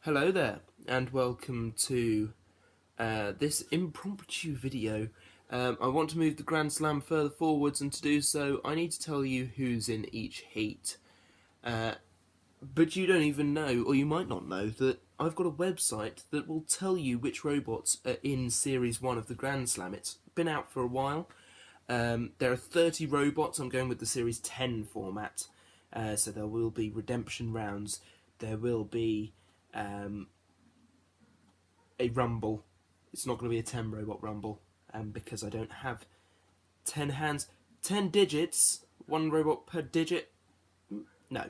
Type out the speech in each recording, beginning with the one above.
Hello there, and welcome to this impromptu video. I want to move the Grand Slam further forwards, and to do so, I need to tell you who's in each heat. But you don't even know, or you might not know, that I've got a website that will tell you which robots are in Series 1 of the Grand Slam. It's been out for a while. There are 30 robots. I'm going with the Series 10 format, so there will be redemption rounds. There will be a rumble. It's not going to be a 10 robot rumble, because I don't have 10 hands, 10 digits, one robot per digit. No.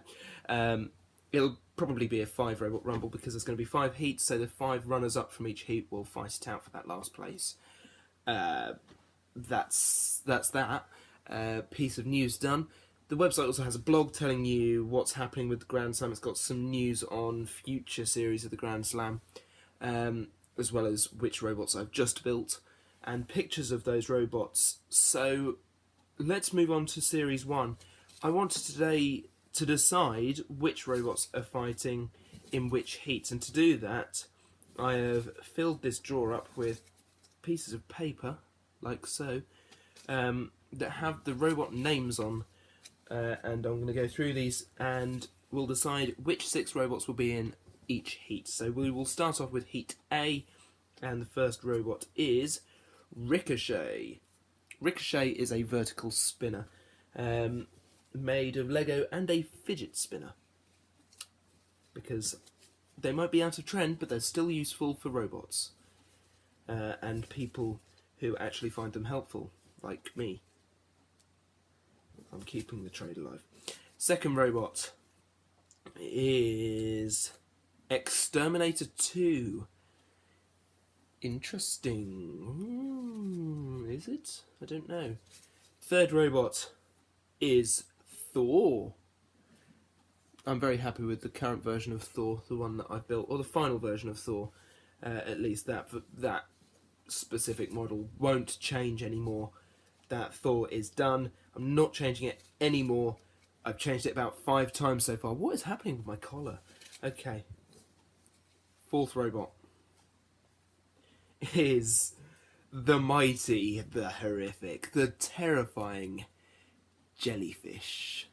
It'll probably be a 5 robot rumble because there's going to be 5 heats, so the 5 runners up from each heat will fight it out for that last place. That's that piece of news done. The website also has a blog telling you what's happening with the Grand Slam. It's got some news on future series of the Grand Slam, as well as which robots I've just built, and pictures of those robots. So let's move on to Series 1. I wanted today to decide which robots are fighting in which heats, and to do that I have filled this drawer up with pieces of paper, like so, that have the robot names on, and I'm going to go through these and we'll decide which 6 robots will be in each heat. So we will start off with Heat A, and the first robot is Ricochet. Ricochet is a vertical spinner, made of Lego and a fidget spinner, because they might be out of trend, but they're still useful for robots, and people who actually find them helpful, like me. I'm keeping the trade alive. Second robot is Exterminator 2. Interesting. Is it? I don't know. Third robot is Thor. I'm very happy with the current version of Thor, the one that I've built, or the final version of Thor. At least that specific model won't change anymore. That Thor is done. I'm not changing it anymore. I've changed it about 5 times so far. What is happening with my collar? Okay. Fourth robot is the mighty, the horrific, the terrifying Jellyfish.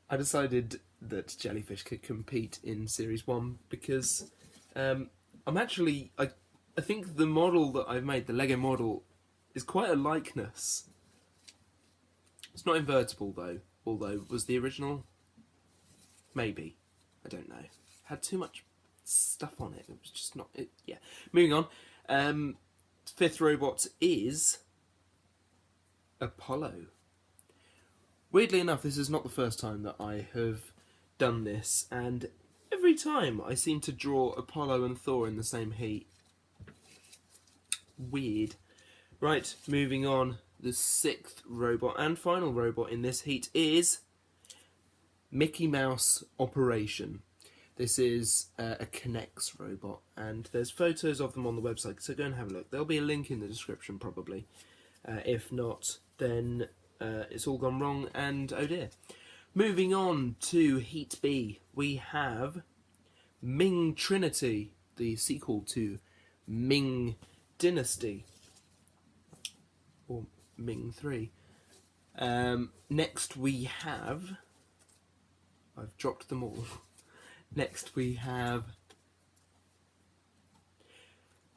I decided that Jellyfish could compete in Series 1 because I think the model that I've made, the Lego model, is quite a likeness. It's not invertible though, although was the original? Maybe. I don't know. Had too much stuff on it. It was just not it. Yeah. Moving on. Fifth robot is Apollo. Weirdly enough, this is not the first time that I have done this, and every time I seem to draw Apollo and Thor in the same heat. Weird. Right, moving on. The 6th robot and final robot in this heat is Mickey Mouse Operation. This is a K'NEX robot, and there's photos of them on the website, so go and have a look. There'll be a link in the description probably. If not, then it's all gone wrong, and oh dear. Moving on to Heat B, we have Ming Trinity, the sequel to Ming Dynasty, or Ming 3. Next we have... I've dropped them all. Next we have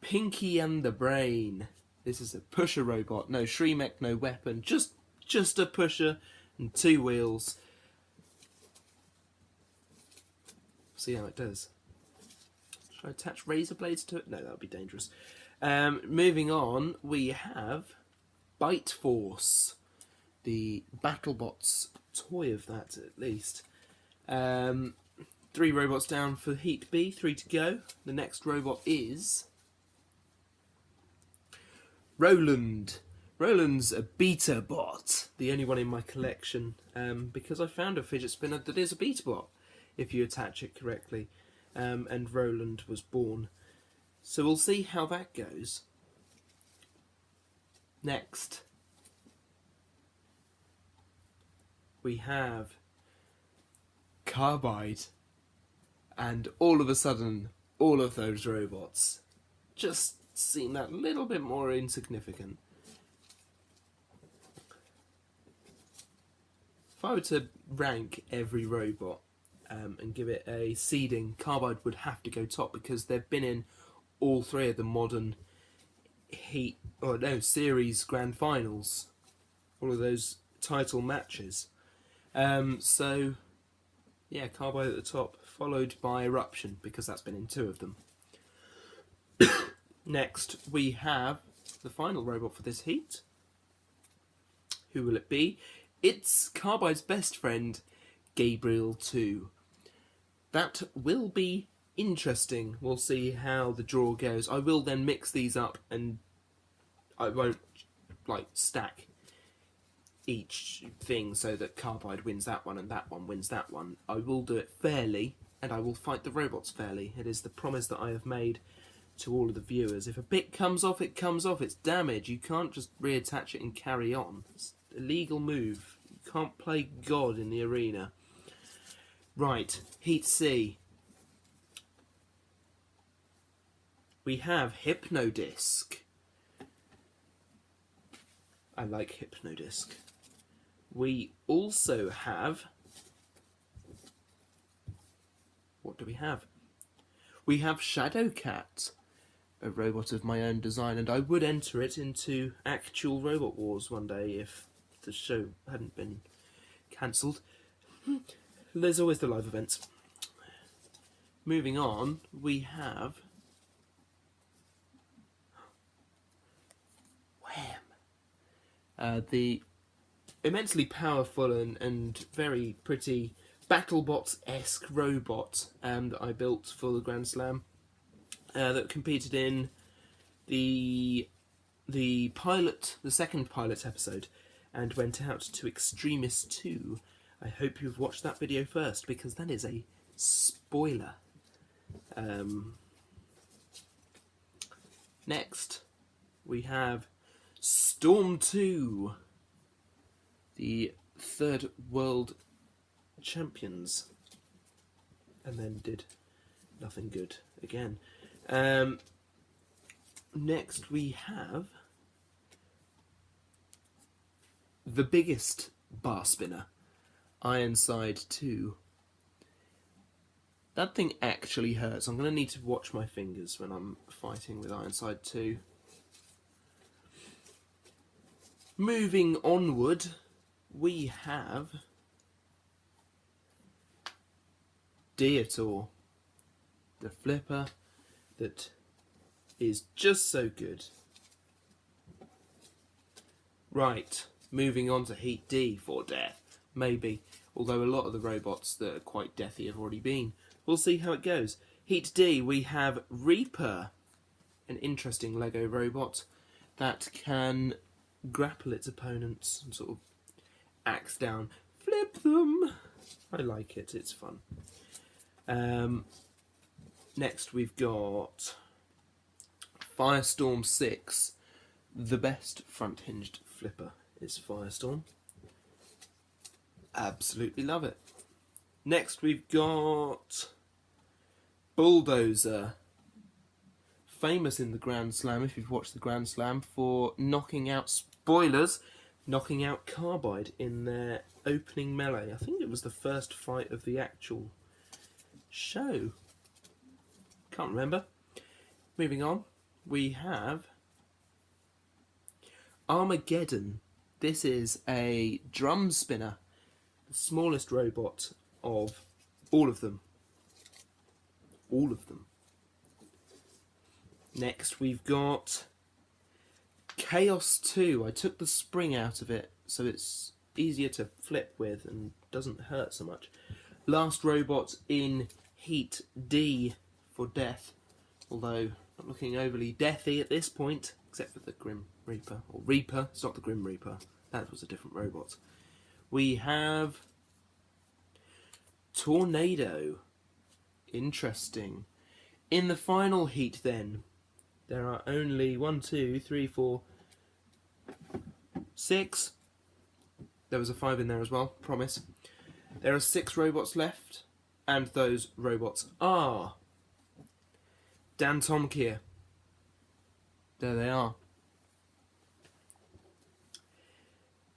Pinky and the Brain. This is a pusher robot. No Shremek, no weapon. Just a pusher and 2 wheels. See how it does. Should I attach razor blades to it? No, that would be dangerous. Moving on, we have Bite Force, the BattleBots toy of that at least. 3 robots down for Heat B, 3 to go. The next robot is Roland. Roland's a beta bot, the only one in my collection, because I found a fidget spinner that is a beta bot, if you attach it correctly, and Roland was born. So we'll see how that goes. Next, we have Carbide. and all of a sudden, all of those robots just seem that little bit more insignificant. If I were to rank every robot and give it a seeding, Carbide would have to go top because they've been in all three of the modern series grand finals, all of those title matches. So yeah, Carbide at the top, followed by Eruption because that's been in two of them. Next we have the final robot for this heat. Who will it be? It's Carbide's best friend, Gabriel 2. That will be interesting. We'll see how the draw goes. I will then mix these up and I won't stack each thing so that Carbide wins that one and that one wins that one. I will do it fairly and I will fight the robots fairly. It is the promise that I have made to all of the viewers. If a bit comes off, it comes off. It's damage. You can't just reattach it and carry on. It's an illegal move. You can't play God in the arena. Right, Heat C. We have Hypnodisc. I like Hypnodisc. We also have... What do we have? We have Shadowcat, a robot of my own design, and I would enter it into actual Robot Wars one day if the show hadn't been cancelled. There's always the live events. Moving on, we have Wham! The immensely powerful and very pretty BattleBots-esque robot that I built for the Grand Slam that competed in the second pilot episode and went out to Extremist 2. I hope you've watched that video first because that is a spoiler. Next, we have Storm 2, the third world champions, and then did nothing good again. Next we have the biggest bar spinner, Ironside 2. That thing actually hurts. I'm going to need to watch my fingers when I'm fighting with Ironside 2. Moving onward, we have Deator, the flipper that is just so good. Right, moving on to Heat D for death. Maybe, although a lot of the robots that are quite deathy have already been. We'll see how it goes. Heat D, we have Reaper, an interesting Lego robot that can grapple its opponents and sort of axe down, flip them. I like it, it's fun. Next we've got Firestorm 6. The best front-hinged flipper is Firestorm. Absolutely love it. Next we've got Bulldozer. Famous in the Grand Slam, if you've watched the Grand Slam, for knocking out, spoilers, knocking out Carbide in their opening melee. I think it was the first fight of the actual show. Can't remember. Moving on, we have Armageddon. This is a drum spinner, the smallest robot of all of them. All of them. Next we've got Chaos 2. I took the spring out of it so it's easier to flip with and doesn't hurt so much. Last robot in Heat D for death, although not looking overly deathy at this point, except for the Grim Reaper, or Reaper. It's not the Grim Reaper, that was a different robot. We have Tornado. Interesting. In the final heat then, there are only 1, 2, 3, 4, 6. There was a 5 in there as well, promise. There are 6 robots left. And those robots are Dan Tomkier. There they are.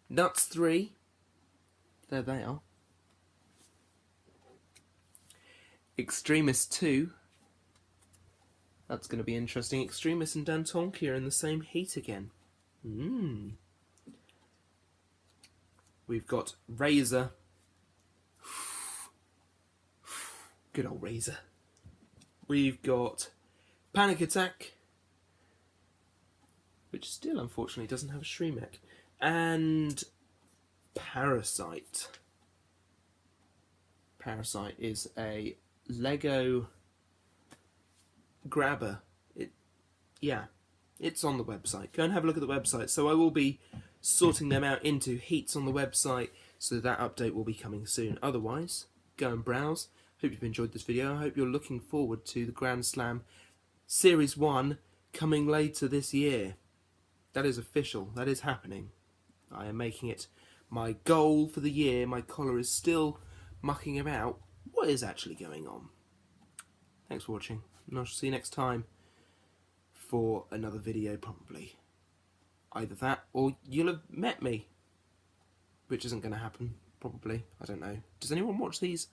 Nuts 3. There they are. Extremist 2. That's going to be interesting. Extremist and Dan Tomkier in the same heat again. We've got Razor. Good old Razor. We've got Panic Attack, which still unfortunately doesn't have a Shremek, and Parasite. Parasite is a Lego grabber. It's on the website. Go and have a look at the website. So I will be sorting them out into heats on the website, so that update will be coming soon. Otherwise, go and browse. Hope you've enjoyed this video. I hope you're looking forward to the Grand Slam Series 1 coming later this year. That is official. That is happening. I am making it my goal for the year. My collar is still mucking about. What is actually going on? Thanks for watching, and I shall see you next time for another video, probably. Either that, or you'll have met me, which isn't going to happen, probably. I don't know. Does anyone watch these?